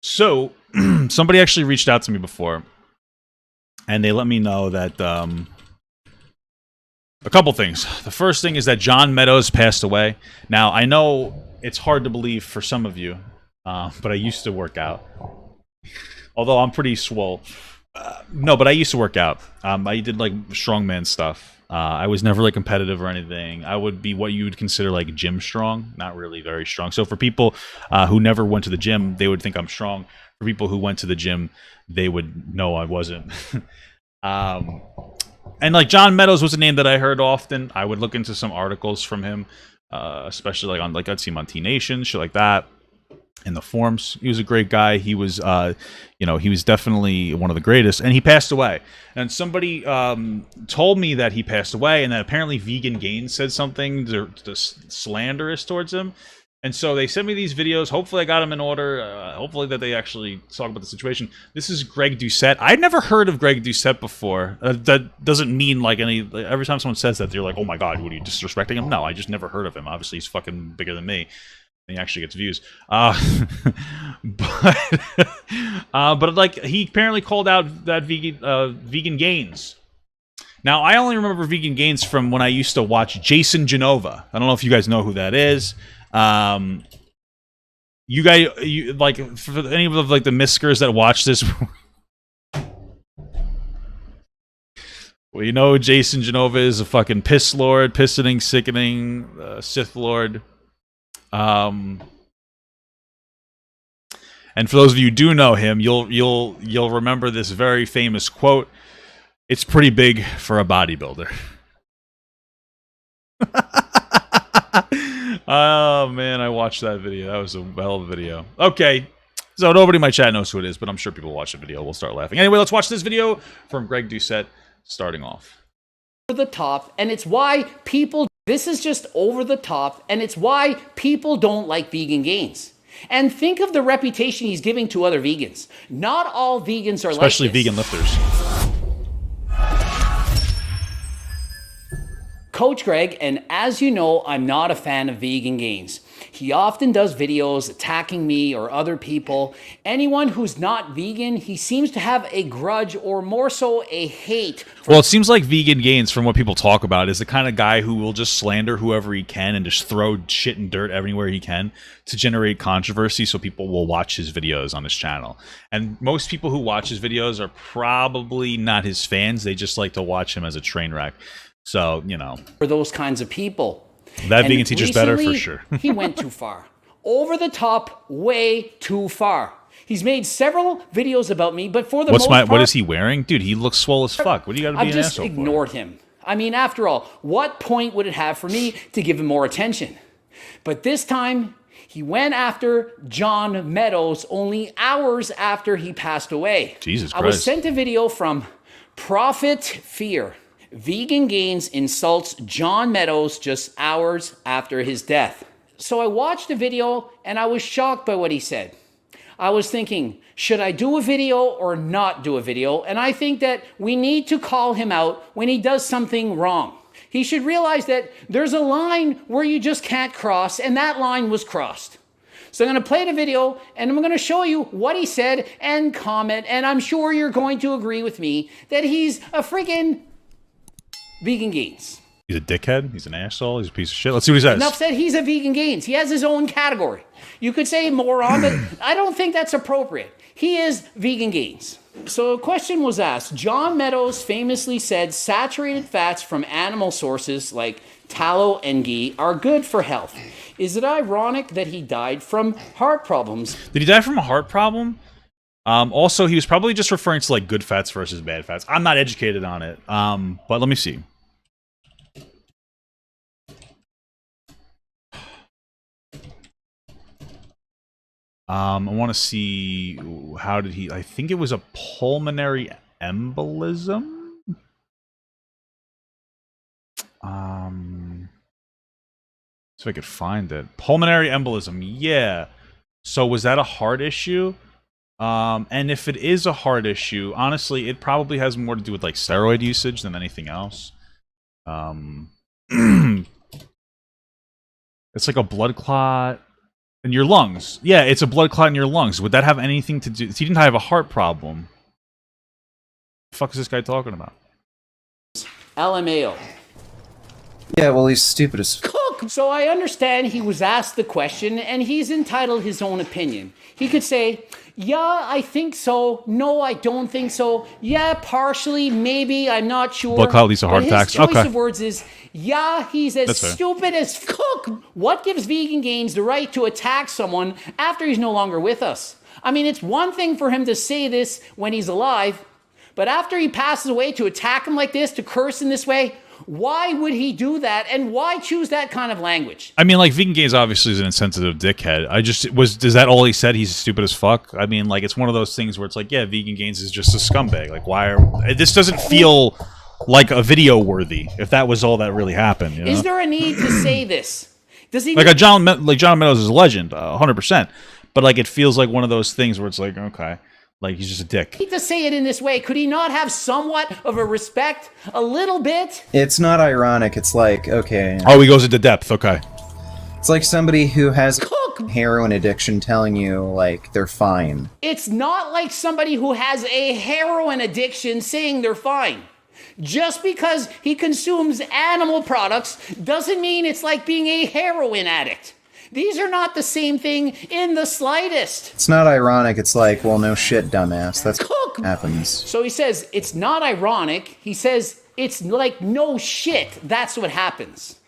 So, somebody actually reached out to me before, and they let me know that a couple things. The first thing is that John Meadows passed away. Now, I know it's hard to believe for some of you, but I used to work out. Although I'm pretty swole. No, but I used to work out. I did like strongman stuff. I was never like competitive or anything. I would be what you would consider like gym strong, not really very strong. So for people who never went to the gym, they would think I'm strong. For people who went to the gym, they would know I wasn't. And like John Meadows was a name that I heard often. I would look into some articles from him, especially like on like I'd see him on T Nation, shit like that. In the forums, he was a great guy. He was, he was definitely one of the greatest, and he passed away. And somebody told me that he passed away, and that apparently Vegan Gains said something slanderous towards him. And so they sent me these videos. Hopefully, I got them in order. Hopefully, that they actually talk about the situation. This is Greg Doucette. I'd never heard of Greg Doucette before. That doesn't mean like any. Like, every time someone says that, they're like, "Oh my God, what are you disrespecting him?" No, I just never heard of him. Obviously, he's fucking bigger than me. He actually gets views, but like he apparently called out that Vegan Gains. Now I only remember Vegan Gains from when I used to watch Jason Genova. I don't know if you guys know who that is. You guys, like for any of like the Miskers that watch this, well, you know Jason Genova is a fucking piss lord, pissoning, sickening Sith lord. And for those of you who do know him, you'll remember this very famous quote. It's pretty big for a bodybuilder. Oh man, I watched that video. That was a hell of a video. Okay, so nobody in my chat knows who it is, but I'm sure people watch the video. We'll start laughing. Anyway, let's watch this video from Greg Doucette, starting off. Over the top, and it's why people. This is just over the top, and it's why people don't like Vegan Gains. And think of the reputation he's giving to other vegans. Not all vegans are especially like this. vegan lifters. Coach Greg, and as you know, I'm not a fan of Vegan Gains. He often does videos attacking me or other people. Anyone who's not vegan, he seems to have a grudge or more so a hate. Well, it seems like Vegan Gains, from what people talk about, is the kind of guy who will just slander whoever he can and just throw shit and dirt everywhere he can to generate controversy so people will watch his videos on his channel. And most people who watch his videos are probably not his fans. They just like to watch him as a train wreck. So, you know. For those kinds of people. That vegan teacher's better for sure. He went too far. Over the top, way too far. He's made several videos about me, but for the most part... What is he wearing? Dude, he looks swole as fuck. What do you gotta be an asshole for? I've just ignored him. I mean, after all, what point would it have for me to give him more attention? But this time, he went after John Meadows only hours after he passed away. Jesus Christ. I was sent a video from Profit Fear. Vegan Gains insults John Meadows just hours after his death. So I watched the video and I was shocked by what he said. I was thinking, should I do a video or not do a video? And I think that we need to call him out when he does something wrong. He should realize that there's a line where you just can't cross, and that line was crossed. So I'm going to play the video, and I'm going to show you what he said and comment, and I'm sure you're going to agree with me that he's a freaking Vegan Gains. He's a dickhead. He's an asshole. He's a piece of shit. Let's see what he says. Enough said. He's a Vegan Gains. He has his own category. You could say moron, but I don't think that's appropriate. He is Vegan Gains. So a question was asked. John Meadows famously said saturated fats from animal sources like tallow and ghee are good for health. Is it ironic that he died from heart problems? Did he die from a heart problem? Also, he was probably just referring to like good fats versus bad fats. I'm not educated on it, but let me see. I want to see how did he... I think it was a pulmonary embolism. So I could find it. Pulmonary embolism, yeah. So was that a heart issue? And if it is a heart issue, honestly, it probably has more to do with like steroid usage than anything else. It's like a blood clot. In your lungs. Yeah, it's a blood clot in your lungs. Would that have anything to do... He didn't have a heart problem. The fuck is this guy talking about? LMAO. Yeah, well, he's stupid as... Cook! So I understand he was asked the question, and he's entitled his own opinion. He could say, yeah, I think so. No, I don't think so. Yeah, partially, maybe, I'm not sure. Blood clot leads to heart attacks. His choice of words is, yeah, he's as That's fair. stupid as Cook. What gives Vegan Gains the right to attack someone after he's no longer with us? I mean, it's one thing for him to say this when he's alive, but after he passes away, to attack him like this, to curse in this way, why would he do that, and why choose that kind of language? I mean, like, Vegan Gains obviously is an insensitive dickhead. Is that all he said? He's stupid as fuck? I mean, like, it's one of those things where it's like, yeah, Vegan Gains is just a scumbag. Like, this doesn't feel like a video worthy, if that was all that really happened, you know? Is there a need to say this? Does he... Like, John Meadows is a legend, 100%. But, like, it feels like one of those things where it's like, okay... Like, he's just a dick. Need to say it in this way. Could he not have somewhat of a respect? A little bit? It's not ironic. It's like, okay. Oh, he goes into depth. Okay. It's like somebody who has Cook! heroin addiction telling you, like, they're fine. It's not like somebody who has a heroin addiction saying they're fine. Just because he consumes animal products doesn't mean it's like being a heroin addict. These are not the same thing in the slightest. It's not ironic. It's like, well, no shit, dumbass. That's Cook! what happens. So he says, it's not ironic. He says, it's like no shit. That's what happens.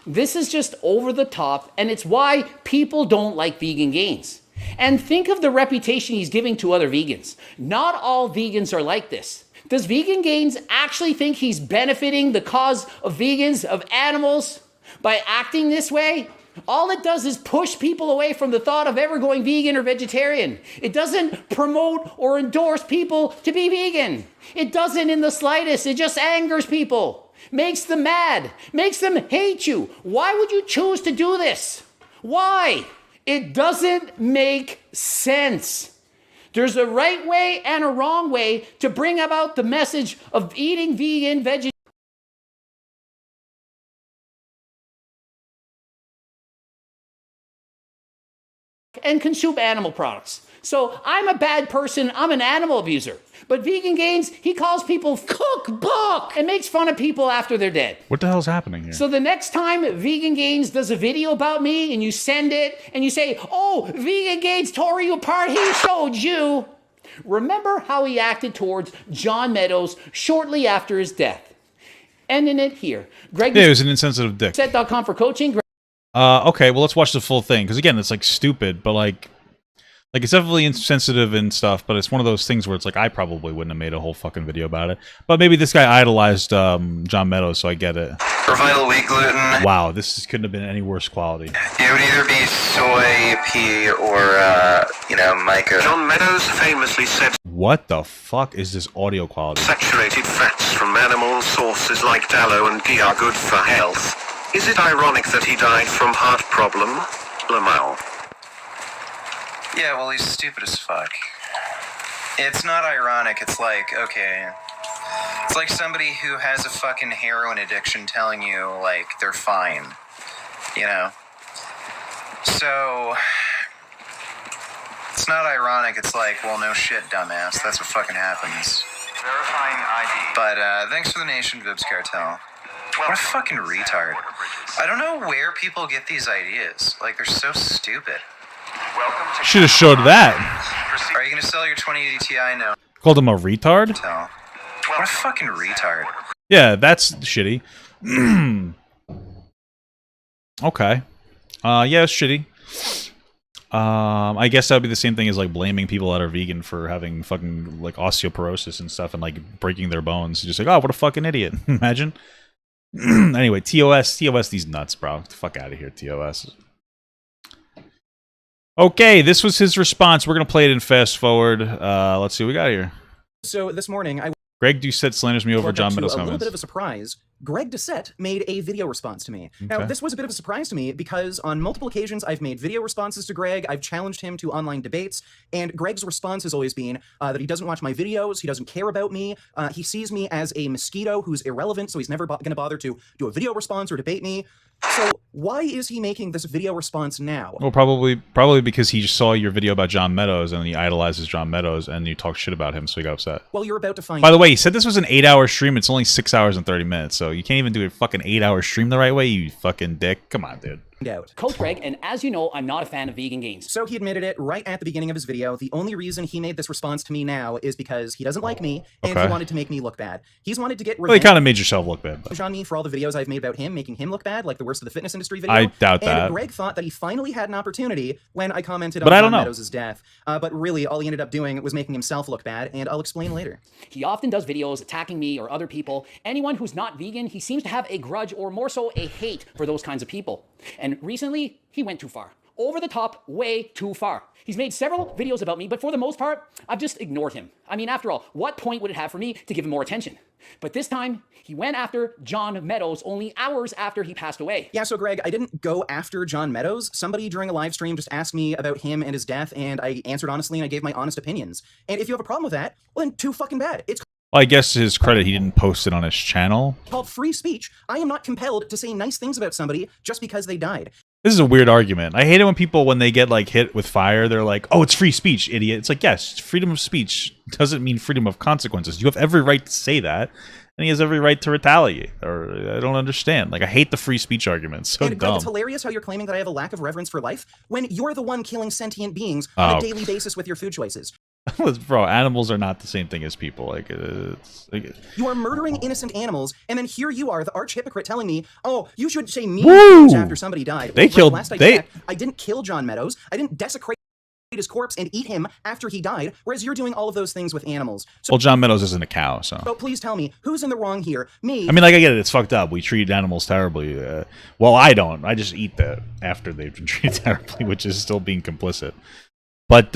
This is just over the top, and it's why people don't like Vegan Gains. And think of the reputation he's giving to other vegans. Not all vegans are like this. Does Vegan Gains actually think he's benefiting the cause of vegans, of animals, by acting this way? All it does is push people away from the thought of ever going vegan or vegetarian. It doesn't promote or endorse people to be vegan. It doesn't in the slightest. It just angers people, makes them mad, makes them hate you. Why would you choose to do this? Why? It doesn't make sense. There's a right way and a wrong way to bring about the message of eating vegan, vegetarian, and consume animal products. So I'm a bad person, I'm an animal abuser. But Vegan Gains, he calls people cookbook and makes fun of people after they're dead. What the hell's happening here? So the next time Vegan Gains does a video about me and you send it and you say, oh, Vegan Gains tore you apart, he showed you. Remember how he acted towards John Meadows shortly after his death. Ending it here. Greg, yeah, he was an insensitive dick. Doucette.com for coaching. Okay, well, let's watch the full thing. Because, again, it's, like, stupid, but, like, it's definitely insensitive and stuff, but it's one of those things where it's like, I probably wouldn't have made a whole fucking video about it. But maybe this guy idolized John Meadows, so I get it. For vital wheat gluten. Wow, couldn't have been any worse quality. It would either be soy, pea, or, mica. John Meadows famously said, What the fuck is this audio quality? saturated fats from animal sources like tallow and ghee are good for health. Is it ironic that he died from heart problem? Lamau. Yeah, well, he's stupid as fuck. It's not ironic. It's like, okay. It's like somebody who has a fucking heroin addiction telling you, like, they're fine. You know? So... It's not ironic. It's like, well, no shit, dumbass. That's what fucking happens. Verifying ID. But, thanks for the nation, Vibs Cartel. What a fucking retard. I don't know where people get these ideas. Like, they're so stupid. Welcome to Should have showed that. Are you gonna sell your 2080 Ti now? Called him a retard? Tell. What a fucking retard. Yeah, that's shitty. Okay. Yeah, it's shitty. I guess that would be the same thing as, like, blaming people that are vegan for having fucking, like, osteoporosis and stuff and, like, breaking their bones. Just like, oh, what a fucking idiot. Imagine. Anyway, TOS, these nuts, bro. Get the fuck out of here, TOS. Okay, this was his response. We're going to play it in fast forward. Let's see what we got here. So this morning, I Greg Doucette slanders me over woke John up to Meadows a little comments. bit of a surprise. Greg Doucette made a video response to me. Now, Okay. this was a bit of a surprise to me because on multiple occasions I've made video responses to Greg, I've challenged him to online debates, and Greg's response has always been that he doesn't watch my videos, he doesn't care about me, he sees me as a mosquito who's irrelevant, so he's never going to bother to do a video response or debate me. So why is he making this video response now? Well, probably because he just saw your video about John Meadows and he idolizes John Meadows and you talk shit about him, so he got upset. Well, you're about to find By the way, he said this was an 8-hour stream. It's only 6 hours and 30 minutes, so you can't even do a fucking 8-hour stream the right way, you fucking dick. Come on, dude. out. Coach Greg, and as you know, I'm not a fan of vegan gains. So he admitted it right at the beginning of his video. The only reason he made this response to me now is because he doesn't like me and he wanted to make me look bad. He's wanted to get Well, you revenge kind of made yourself look bad. But on me for all the videos I've made about him, making him look bad, like the worst of the fitness industry video. I doubt that. And Greg thought that he finally had an opportunity when I commented But on I don't John know. Meadows' death. But really, all he ended up doing was making himself look bad, and I'll explain later. He often does videos attacking me or other people. Anyone who's not vegan, he seems to have a grudge or more so a hate for those kinds of people. And recently, he went too far. Over the top, way too far. He's made several videos about me, but for the most part, I've just ignored him. I mean, after all, what point would it have for me to give him more attention? But this time, he went after John Meadows only hours after he passed away. Yeah, so Greg, I didn't go after John Meadows. Somebody during a live stream just asked me about him and his death, and I answered honestly and I gave my honest opinions. And if you have a problem with that, well then too fucking bad. It's Well, I guess to his credit, he didn't post it on his channel. called free speech. I am not compelled to say nice things about somebody just because they died. This is a weird argument. I hate it when people, when they get like hit with fire, they're like, "Oh, it's free speech, idiot." It's like, yes, freedom of speech doesn't mean freedom of consequences. You have every right to say that, and he has every right to retaliate. Or I don't understand. Like, I hate the free speech argument. So And Greg, dumb. it's hilarious how you're claiming that I have a lack of reverence for life when you're the one killing sentient beings on Oh. a daily basis with your food choices. Bro, animals are not the same thing as people. Like, it's like, You are murdering innocent animals, and then here you are, the arch hypocrite, telling me, "Oh, you should say mean Woo! things after somebody died." They Well, killed- Last I they- checked, I didn't kill John Meadows. I didn't desecrate his corpse and eat him after he died. Whereas you're doing all of those things with animals. So, well, John Meadows isn't a cow, so. please tell me who's in the wrong here? Me? I mean, like, I get it. It's fucked up. We treat animals terribly. Well, I don't. I just eat that after they've been treated terribly, which is still being complicit. But,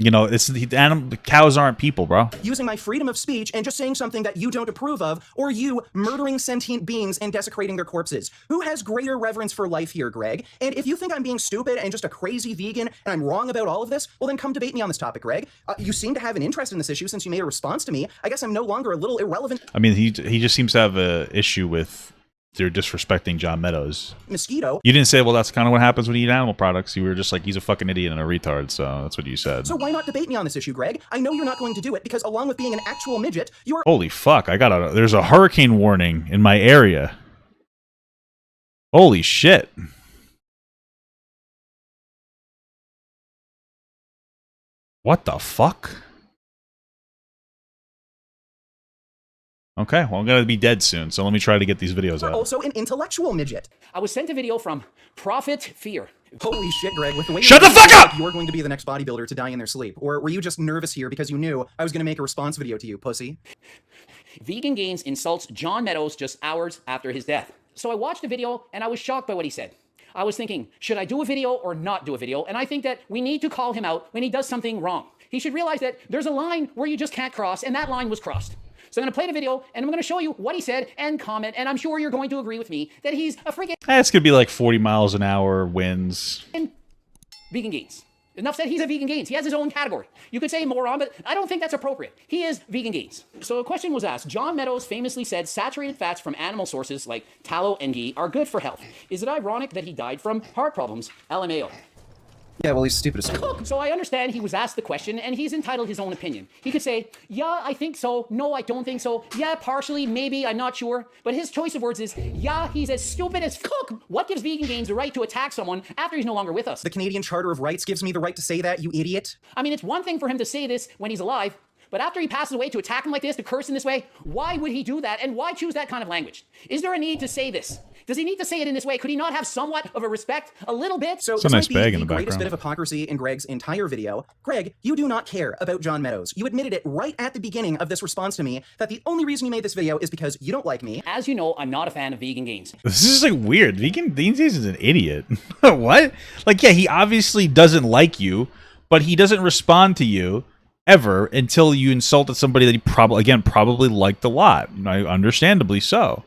you know, the cows aren't people, bro. using my freedom of speech and just saying something that you don't approve of, or you murdering sentient beings and desecrating their corpses. Who has greater reverence for life here, Greg? And if you think I'm being stupid and just a crazy vegan and I'm wrong about all of this, well then come debate me on this topic, Greg. You seem to have an interest in this issue since you made a response to me. I guess I'm no longer a little irrelevant I mean, he just seems to have a issue with they're disrespecting John Meadows. mosquito. You didn't say, well, that's kind of what happens when you eat animal products. You were just like, he's a fucking idiot and a retard, so that's what you said. So why not debate me on this issue, Greg? I know you're not going to do it because along with being an actual midget, you're Holy fuck, there's a hurricane warning in my area. Holy shit. What the fuck? Okay, well, I'm gonna be dead soon, so let me try to get these videos out. also an intellectual midget. I was sent a video from Prophet Fear. Holy shit, Greg, with the way Shut you're the fuck like up! You're going to be the next bodybuilder to die in their sleep. Or were you just nervous here because you knew I was going to make a response video to you, pussy? Vegan Gains insults John Meadows just hours after his death. So I watched the video and I was shocked by what he said. I was thinking, should I do a video or not do a video? And I think that we need to call him out when he does something wrong. He should realize that there's a line where you just can't cross, and that line was crossed. So I'm going to play the video, and I'm going to show you what he said and comment, and I'm sure you're going to agree with me that he's a freaking It's gonna be like 40 miles an hour winds. Vegan Gains. Enough said, he's a Vegan Gains. He has his own category. You could say moron, but I don't think that's appropriate. He is Vegan Gains. So a question was asked. John Meadows famously said saturated fats from animal sources like tallow and ghee are good for health. Is it ironic that he died from heart problems? LMAO. Yeah, well, he's stupid as fuck. So I understand he was asked the question, and he's entitled his own opinion. He could say, yeah, I think so. No, I don't think so. Yeah, partially, maybe, I'm not sure. But his choice of words is, yeah, he's as stupid as fuck. What gives Vegan Gains the right to attack someone after he's no longer with us? The Canadian Charter of Rights gives me the right to say that, you idiot. I mean, it's one thing for him to say this when he's alive, but after he passes away, to attack him like this, to curse in this way, why would he do that, and why choose that kind of language? Is there a need to say this? Does he need to say it in this way? Could he not have somewhat of a respect? A little bit? So It's a this nice might be bag in the the greatest background. bit of hypocrisy in Greg's entire video. Greg, you do not care about John Meadows. You admitted it right at the beginning of this response to me that the only reason you made this video is because you don't like me. As you know, I'm not a fan of Vegan Gains. This is like weird. Vegan Gains is an idiot. What? Like, yeah, he obviously doesn't like you, but he doesn't respond to you ever until you insulted somebody that he probably liked a lot. You know, understandably so.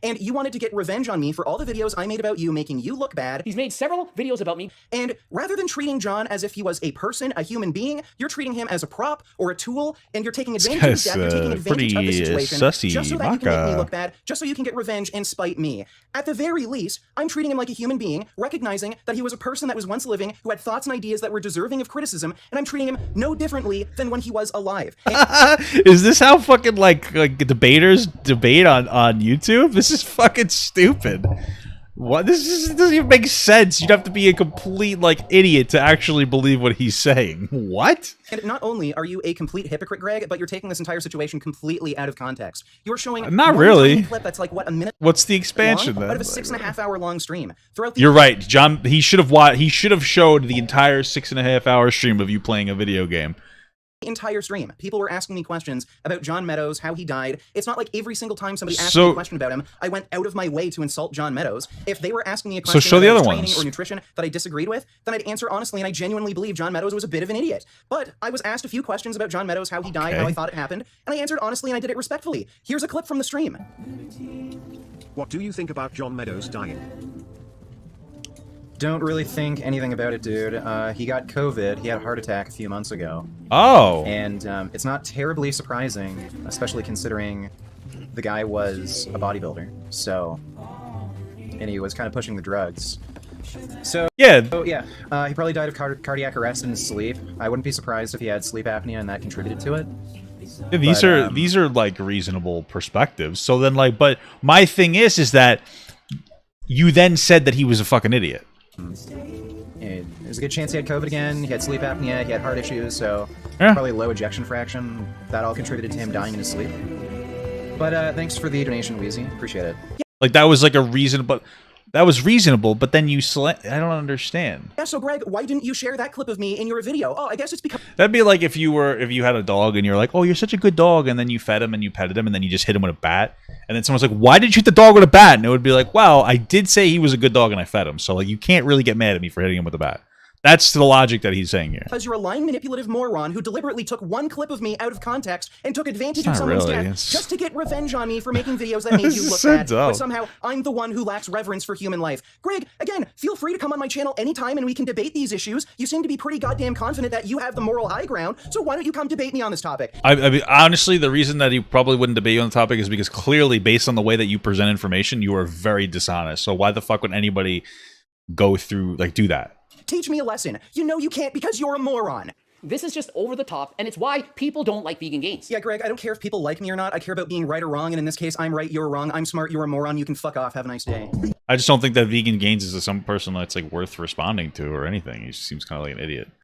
and you wanted to get revenge on me for all the videos I made about you, making you look bad. He's made several videos about me. And rather than treating John as if he was a person, a human being, you're treating him as a prop or a tool, and you're taking advantage of his death, you're taking advantage of the situation, sussy, just so that you can make me look bad, just so you can get revenge and spite me. At the very least, I'm treating him like a human being, recognizing that he was a person that was once living, who had thoughts and ideas that were deserving of criticism, and I'm treating him no differently than when he was alive. Is this how fucking like debaters debate on YouTube? This is fucking stupid. What? This doesn't even make sense. You'd have to be a complete like idiot to actually believe what he's saying. What? And not only are you a complete hypocrite, Greg, but you're taking this entire situation completely out of context. You're showing not one really tiny clip that's like what, a minute. What's the expansion long, then? out of a 6.5 hour long stream. Throughout the You're right, John. He should have showed the entire 6.5 hour stream of you playing a video game. Entire stream. People were asking me questions about John Meadows, how he died. It's not like every single time somebody asked me a question about him, I went out of my way to insult John Meadows. If they were asking me a question show about the other training ones. or nutrition that I disagreed with, then I'd answer honestly, and I genuinely believe John Meadows was a bit of an idiot. But I was asked a few questions about John Meadows, how he died, how I thought it happened, and I answered honestly and I did it respectfully. Here's a clip from the stream. What do you think about John Meadows dying? Don't really think anything about it, dude. He got COVID. He had a heart attack a few months ago. Oh. And it's not terribly surprising, especially considering the guy was a bodybuilder. So, and he was kind of pushing the drugs. So yeah, he probably died of cardiac arrest in his sleep. I wouldn't be surprised if he had sleep apnea and that contributed to it. Yeah, these are like reasonable perspectives. So then but my thing is that you then said that he was a fucking idiot. There's a good chance he had COVID again, he had sleep apnea, he had heart issues, so probably low ejection fraction. That all contributed to him dying in his sleep. But thanks for the donation, Wheezy. Appreciate it. Like that was like a reason, but that was reasonable, but then you I don't understand. Yeah, so Greg, why didn't you share that clip of me in your video? Oh, I guess it's because... That'd be like if you had a dog and you're like, oh, you're such a good dog, and then you fed him and you petted him and then you just hit him with a bat, and then someone's like, why did you hit the dog with a bat? And it would be like, well, I did say he was a good dog and I fed him, so like you can't really get mad at me for hitting him with a bat. That's the logic that he's saying here. Because you're a lying, manipulative moron who deliberately took one clip of me out of context and took advantage of someone's death just to get revenge on me for making videos that made you look bad. But somehow, I'm the one who lacks reverence for human life. Greg, again, feel free to come on my channel anytime and we can debate these issues. You seem to be pretty goddamn confident that you have the moral high ground, so why don't you come debate me on this topic? I mean, honestly, the reason that he probably wouldn't debate you on the topic is because clearly, based on the way that you present information, you are very dishonest. So why the fuck would anybody go through, do that? Teach me a lesson. You know you can't because you're a moron. This is just over the top, and it's why people don't like vegan gains. Yeah, Greg, I don't care if people like me or not. I care about being right or wrong, and in this case, I'm right, you're wrong. I'm smart, you're a moron. You can fuck off. Have a nice day. I just don't think that vegan gains is some person that's worth responding to or anything. He just seems kind of like an idiot.